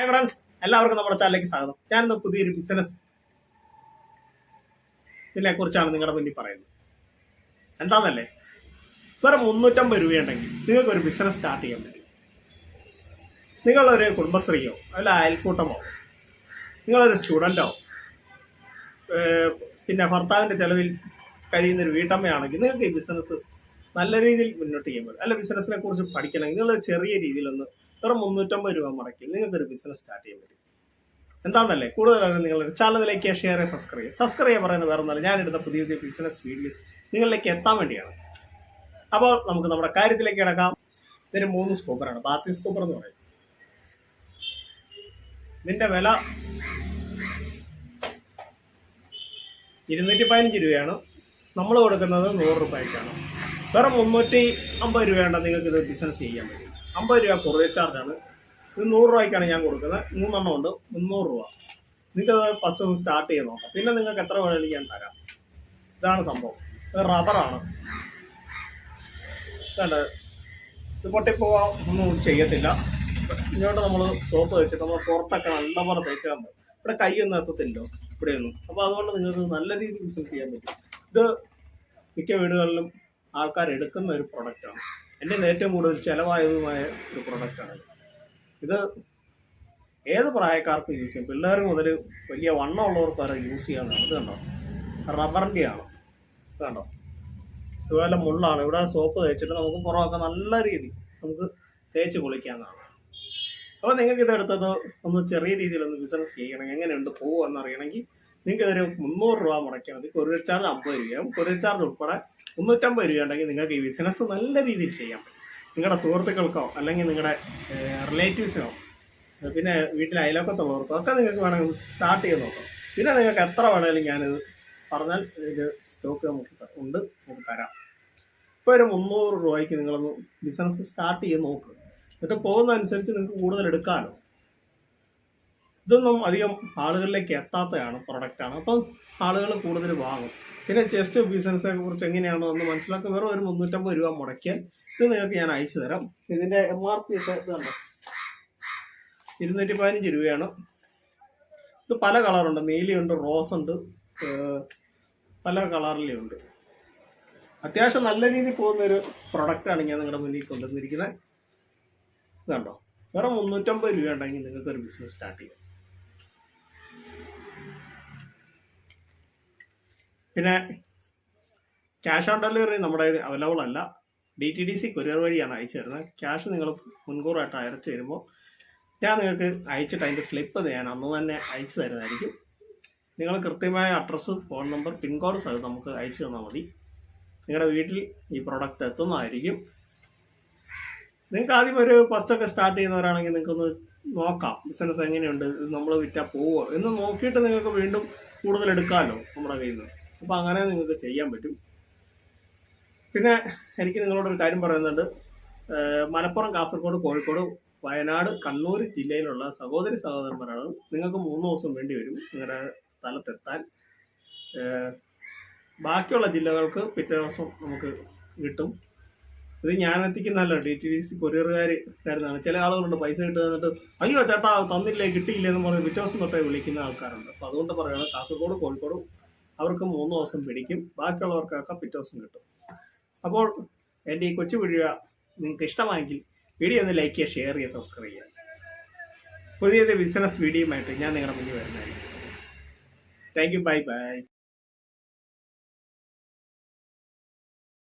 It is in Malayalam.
ഹായ് ഫ്രണ്ട്സ്, എല്ലാവർക്കും നമ്മുടെ ചാനലിലേക്ക് സ്വാഗതം. ഞാനിന്ന് പുതിയൊരു ബിസിനസ് ഇതിനെ കുറിച്ചാണ് നിങ്ങളുടെ മുന്നിൽ പറയുന്നത്. എന്താണെന്നല്ലേ, വെറും 350 രൂപയുണ്ടെങ്കിൽ നിങ്ങൾക്ക് ഒരു ബിസിനസ് സ്റ്റാർട്ട് ചെയ്യാൻ പറ്റും. നിങ്ങളൊരു കുടുംബശ്രീയോ അല്ല അയൽക്കൂട്ടമോ, നിങ്ങളൊരു സ്റ്റുഡൻറ്റോ, പിന്നെ ഭർത്താവിൻ്റെ ചെലവിൽ കഴിയുന്നൊരു വീട്ടമ്മയാണെങ്കിൽ നിങ്ങൾക്ക് ഈ ബിസിനസ് നല്ല രീതിയിൽ മുന്നോട്ട് ചെയ്യാൻ പറ്റും. അല്ല, ബിസിനസ്സിനെ കുറിച്ച് പഠിക്കണമെങ്കിൽ നിങ്ങൾ ചെറിയ രീതിയിലൊന്ന് വെറും 350 രൂപ മുടക്കി നിങ്ങൾക്കൊരു ബിസിനസ് സ്റ്റാർട്ട് ചെയ്യാൻ പറ്റും. എന്താണെന്നല്ലേ, കൂടുതലായിട്ട് നിങ്ങളുടെ ചാനലിലേക്ക് ഷെയർ സബ്സ്ക്രൈബ് ചെയ്യാൻ പറയുന്നത് വേറെ ഒന്നല്ല, ഞാനെടുത്ത പുതിയ പുതിയ ബിസിനസ് വീഡിയോസ് നിങ്ങളിലേക്ക് എത്താൻ വേണ്ടിയാണ്. അപ്പോൾ നമുക്ക് നമ്മുടെ കാര്യത്തിലേക്ക് കിടക്കാം. ഇതിന് 3 സ്കൂപ്പറാണ്. ബാത്തി സ്കൂപ്പർ എന്ന് പറയും. ഇതിൻ്റെ വില 215 രൂപയാണ്. നമ്മൾ കൊടുക്കുന്നത് 100 രൂപയ്ക്കാണ്. വെറും 350 രൂപയാണ് നിങ്ങൾക്ക് ഇത് ബിസിനസ് ചെയ്യാൻ പറ്റും. 50 രൂപ കൊറിയർ ചാർജാണ്. ഇത് 100 രൂപയ്ക്കാണ് ഞാൻ കൊടുക്കുന്നത്. 3 എണ്ണം ഉണ്ട്, 300 രൂപ. നിങ്ങൾക്കത് ഫസ്റ്റ് ഒന്ന് സ്റ്റാർട്ട് ചെയ്ത് നോക്കാം. പിന്നെ നിങ്ങൾക്ക് എത്ര വേണമെങ്കിലും ഞാൻ തരാം. ഇതാണ് സംഭവം. ഇത് റബ്ബറാണ്. ഇതുണ്ട്. ഇത് പൊട്ടിപ്പോവാൻ ഒന്നും ചെയ്യത്തില്ല. ഇങ്ങോട്ട് നമ്മൾ സോപ്പ് വെച്ചിട്ട് നമ്മൾ പുറത്തൊക്കെ നല്ലപോലെ തേച്ചാൽ മതി. ഇവിടെ കൈയൊന്നും എത്തത്തില്ലോ ഇവിടെയൊന്നും. അപ്പോൾ അതുകൊണ്ട് നിങ്ങൾക്ക് നല്ല രീതിയിൽ ബിസിനസ് ചെയ്യാൻ പറ്റും. ഇത് മിക്ക വീടുകളിലും ആൾക്കാർ എടുക്കുന്ന ഒരു പ്രൊഡക്റ്റാണ്. എൻ്റെ ഏറ്റവും കൂടുതൽ ചിലവായതുമായ ഒരു പ്രൊഡക്റ്റാണ്. ഇത് ഏത് പ്രായക്കാർക്കും യൂസ് ചെയ്യും. പിള്ളേർ മുതൽ വലിയ വണ്ണമുള്ളവർക്ക് വരെ യൂസ് ചെയ്യാവുന്നതാണ്. ഇത് കണ്ടോ, റബ്ബറിൻ്റെയാണ്. ഇത് കണ്ടോ, ഇതുപോലെ മുള്ളാണ്. ഇവിടെ സോപ്പ് തേച്ചിട്ട് നമുക്ക് പുറമൊക്കെ നല്ല രീതിയിൽ നമുക്ക് തേച്ച് പൊളിക്കാവുന്നതാണ്. അപ്പോൾ നിങ്ങൾക്ക് ഇതെടുത്തിട്ട് ഒന്ന് ചെറിയ രീതിയിലൊന്ന് ബിസിനസ് ചെയ്യണം, എങ്ങനെയുണ്ട് പോകുമെന്നറിയണമെങ്കിൽ നിങ്ങൾക്ക് ഇതൊരു 300 രൂപ മുടക്കിയാൽ മതി. കൊറിയർ ചാർജ് 50 രൂപയാവും. കൊറിയർ ചാർജ് ഉൾപ്പെടെ 350 രൂപ ഉണ്ടെങ്കിൽ നിങ്ങൾക്ക് ഈ ബിസിനസ് നല്ല രീതിയിൽ ചെയ്യാൻ പറ്റും. നിങ്ങളുടെ സുഹൃത്തുക്കൾക്കോ അല്ലെങ്കിൽ നിങ്ങളുടെ റിലേറ്റീവ്സിനോ പിന്നെ വീട്ടിലെ അയൽവക്കത്തുള്ളവർക്കോ ഒക്കെ നിങ്ങൾക്ക് വേണമെങ്കിൽ സ്റ്റാർട്ട് ചെയ്ത് നോക്കാം. പിന്നെ നിങ്ങൾക്ക് എത്ര വേണമെങ്കിലും ഞാനിത് പറഞ്ഞാൽ ഇത് സ്റ്റോക്ക് നമുക്ക് തരാം. ഇപ്പോൾ ഒരു 300 രൂപയ്ക്ക് നിങ്ങളൊന്ന് ബിസിനസ് സ്റ്റാർട്ട് ചെയ്ത് നോക്കുക. എന്നിട്ട് പോകുന്നതനുസരിച്ച് നിങ്ങൾക്ക് കൂടുതൽ എടുക്കാമല്ലോ. ഇതൊന്നും അധികം ആളുകളിലേക്ക് എത്താത്തതാണ് പ്രൊഡക്റ്റാണ്. അപ്പം ആളുകൾ കൂടുതൽ വാങ്ങും. പിന്നെ ചെസ്റ്റ് ബിസിനസ്സിനെ കുറിച്ച് എങ്ങനെയാണോ എന്ന് മനസ്സിലാക്കുക. വെറും ഒരു 350 രൂപ മുടക്കിയാൽ ഇത് നിങ്ങൾക്ക് ഞാൻ അയച്ചു തരാം. ഇതിൻ്റെ MRP ഒക്കെ ഇതുണ്ട്, 215 രൂപയാണ്. ഇത് പല കളറുണ്ട്, നീലയുണ്ട്, റോസ് ഉണ്ട്, പല കളറിലുണ്ട്. അത്യാവശ്യം നല്ല രീതിയിൽ പോകുന്നൊരു പ്രൊഡക്റ്റാണ് ഞാൻ നിങ്ങളുടെ മുന്നിൽ കൊണ്ടുവന്നിരിക്കുന്നത്. ഇതുണ്ടോ, വെറും 350 രൂപ ഉണ്ടെങ്കിൽ നിങ്ങൾക്കൊരു ബിസിനസ് സ്റ്റാർട്ട് ചെയ്യാം. പിന്നെ ക്യാഷ് ഓൺ ഡെലിവറി നമ്മുടെ അവൈലബിൾ അല്ല. DTDC കൊറിയർ വഴിയാണ് അയച്ചു തരുന്നത്. ക്യാഷ് നിങ്ങൾ മുൻകൂറായിട്ട് അയച്ചു തരുമ്പോൾ ഞാൻ നിങ്ങൾക്ക് അയച്ചിട്ട് അതിൻ്റെ സ്ലിപ്പ് ഞാൻ അന്ന് തന്നെ അയച്ചു തരുന്നതായിരിക്കും. നിങ്ങൾ കൃത്യമായ അഡ്രസ്സ്, ഫോൺ നമ്പർ, പിൻകോഡ് സഹിതം നമുക്ക് അയച്ചു തന്നാൽ മതി. നിങ്ങളുടെ വീട്ടിൽ ഈ പ്രൊഡക്റ്റ് എത്തുന്നതായിരിക്കും. നിങ്ങൾക്ക് ആദ്യം ഒരു ഫസ്റ്റൊക്കെ സ്റ്റാർട്ട് ചെയ്യുന്നവരാണെങ്കിൽ നിങ്ങൾക്കൊന്ന് നോക്കാം ബിസിനസ് എങ്ങനെയുണ്ട്, നമ്മൾ വിറ്റാൽ പോവുമോ എന്ന് നോക്കിയിട്ട് നിങ്ങൾക്ക് വീണ്ടും കൂടുതൽ എടുക്കാമല്ലോ നമ്മുടെ കയ്യിൽ നിന്ന്. അപ്പോൾ അങ്ങനെ നിങ്ങൾക്ക് ചെയ്യാൻ പറ്റും. പിന്നെ എനിക്ക് നിങ്ങളോടൊരു കാര്യം പറയുന്നുണ്ട്. മലപ്പുറം, കാസർഗോഡ്, കോഴിക്കോട്, വയനാട്, കണ്ണൂർ ജില്ലയിലുള്ള സഹോദരന്മാരാണ്. നിങ്ങൾക്ക് 3 ദിവസം വേണ്ടി വരും നിങ്ങളുടെ സ്ഥലത്തെത്താൻ. ബാക്കിയുള്ള ജില്ലകൾക്ക് പിറ്റേ ദിവസം നമുക്ക് കിട്ടും. ഇത് ഞാൻ എത്തിക്കുന്നതല്ല, DTDC കൊറിയറുകാർ തരുന്നതാണ്. ചില ആളുകളുണ്ട് പൈസ കിട്ടുക എന്നിട്ട് അയ്യോ ചേട്ടാ തന്നില്ലേ കിട്ടിയില്ലേ എന്ന് പറഞ്ഞ് പിറ്റേ ദിവസം തൊട്ടേ വിളിക്കുന്ന ആൾക്കാരുണ്ട്. അപ്പോൾ അതുകൊണ്ട് പറയുകയാണ്, കാസർഗോഡ്, കോഴിക്കോട് അവർക്ക് 3 ദിവസം പിടിക്കും, ബാക്കിയുള്ളവർക്കൊക്കെ പിറ്റേ ദിവസം കിട്ടും. അപ്പോൾ എൻ്റെ ഈ കൊച്ചു വീഡിയോ നിങ്ങൾക്ക് ഇഷ്ടമായെങ്കിൽ വീഡിയോ ഒന്ന് ലൈക്ക് ചെയ്യുക, ഷെയർ ചെയ്യുക, സബ്സ്ക്രൈബ് ചെയ്യുക. പുതിയ ബിസിനസ് വീഡിയോയുമായിട്ട് ഞാൻ നിങ്ങളുടെ മുന്നിൽ വരുന്നതായിരിക്കും. Thank you, bye bye.